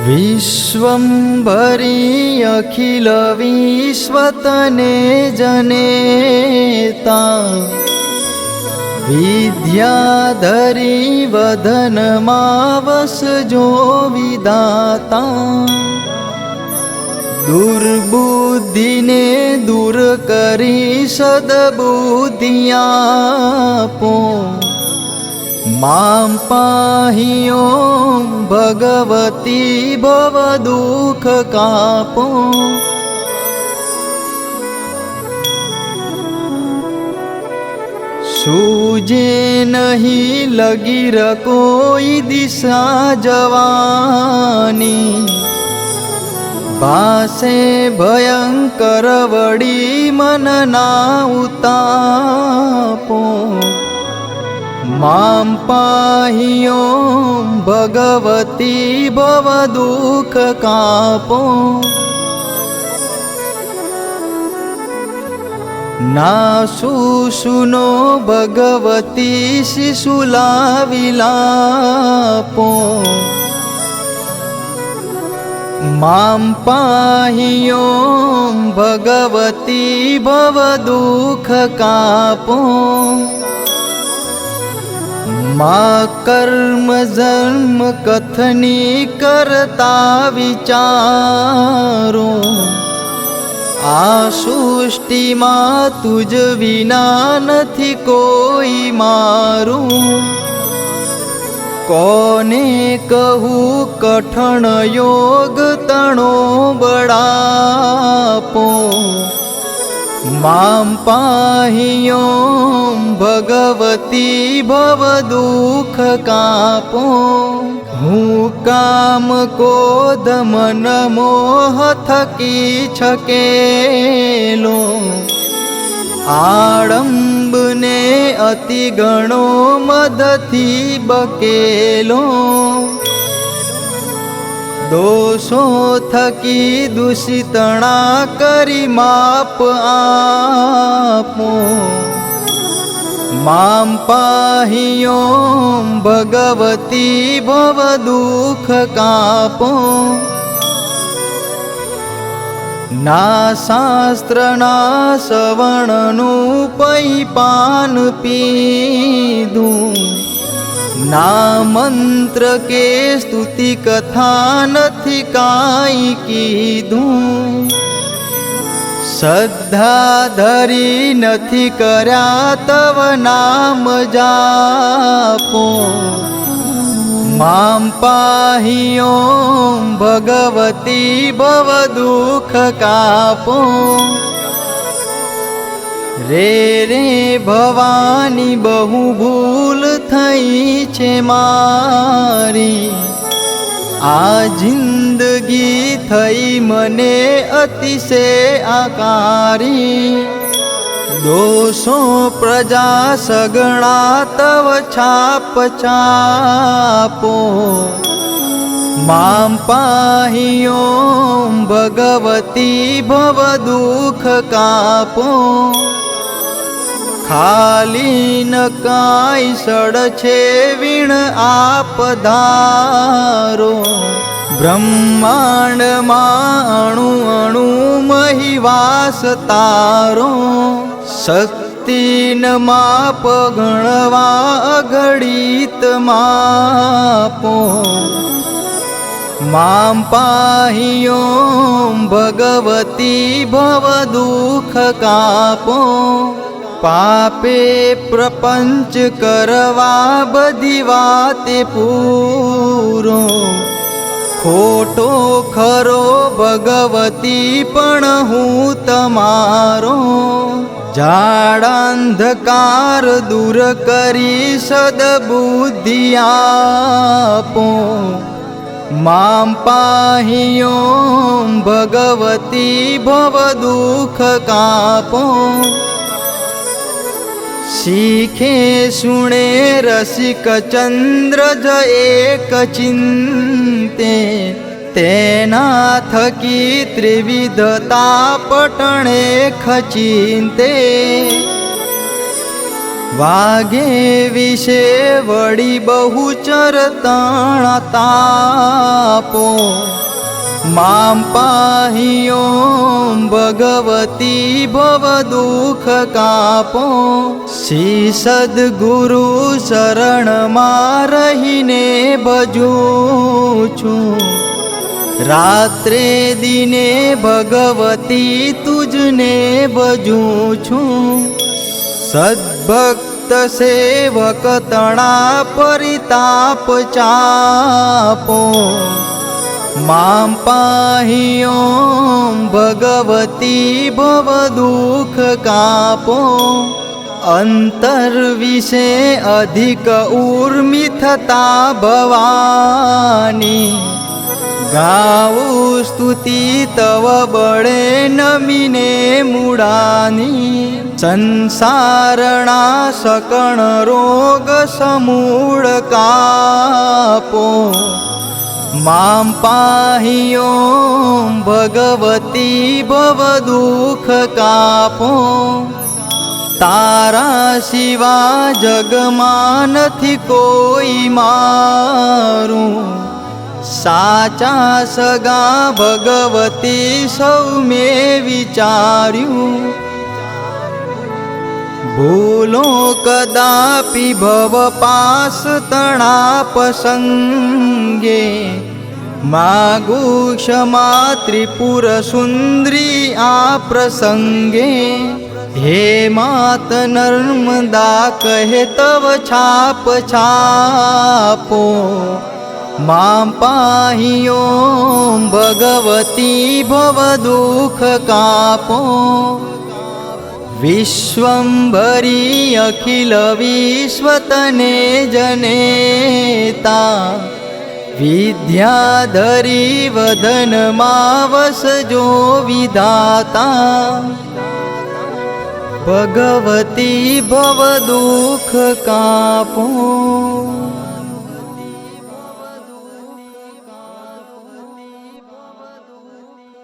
विश्वंभरी अखिल विश्वतने जनेता विद्याधरी वदन मावसजो विदाता दुर्बुद्धि ने दूर करी सद्बुद्धि आपो मां पाहियो भगवती भव दुख कापो। सूझे नहीं लगी र कोई दिशा जवानी बासे भयंकर वड़ी मन ना उतापो मां पाहियो भगवती भव दुख कापो। ना सुनो भगवती शिशुला विलापो मां पाहियो भगवती भव दुख कापो। मां कर्म जन्म कथनी करता विचारो आ सृष्टि मां तुझ विना नथी कोई मारू। कोने कहूँ कठण योग तणो बड़ापो मां पाहियो भगवती भव दुख कापो। हूँ काम क्रोध मन मोह थकी छकेलो आडंब ने अति गणो मदथी बकेलो। दोषो थकी दूषितणा करी माप आपो मां पाहियो भगवती भव दुख कापो। ना शास्त्र ना सवणनु पई पान पीधू ना मंत्र के स्तुति कथा नथी काई कीधू। श्रद्धा धरी नथी कर्या तव नाम जापो मां पाहियो भगवती भव दुख कापो। रे रे भवानी बहु भूल थई छे मारी आ जिंदगी थई मने अतिशय आकारी। दोषो प्रजा सगणा तव छाप छापो मां पाहियो भगवती भव दुख कापो। खाली न काई सड़ छे वीण आप धारो ब्रह्मांड अणु अणु महिवास तारो। शक्ति न माप गणवा अगणित मापो मां पाहियो भगवती भव दुख कापो। पापे प्रपंच करवा बधी वाते पूरो खोटो खरो भगवती पण हूँ तमारो। जाडांधकार दूर करी सद्बुद्धि आपो मां पाहियो भगवती भव दुख कापो। सीखे सुने रसिक चंद्र ज एक चिंते तेना थकी त्रिविधता पटणे खचिंते। વાગે વિશે વળી બહુચર તણા તાપો મામ પાહી ઓમ ભગવતી ભવ દુઃખ કાપો શ્રી સદગુરુ શરણમાં રહીને ભજું છું રાત્રે દિને ભગવતી તુજને ભજું છું સદ્ભક્ત સેવક તણા પરિતાપ ચાપો મામ પાહી ઓમ ભગવતી ભવ દુઃખ કાપો અંતર વિશે અધિક ઉર્મિ થતા ભવાની ગાવું સ્તુતિ તવ બળે નમીને મૂળાની સંસારણા સકણ રોગ સમૂળ કાપો મામ પાહી ઓમ ભગવતી ભવ દુઃખ કાપો તારા સિવા જગમાં નથી કોઈ મારું સાચા સગા ભગવતી સૌ મેં વિચાર્યું ભૂલો કદાપી ભવ પાસ તણા પસંગે માગુ ક્ષમા ત્રિપુર સુંદરી આ પ્રસંગે હે માત નર્મદા કહે તવ છાપ છાપો મામ પાહી ઓમ ભગવતી ભવ દુઃખ કાપો વિશ્વંભરી અખિલ વિશ્વતને જનેતા વિદ્યાધરી વદનમાં વસજો વિધાતા ભગવતી ભવ દુઃખ કાપો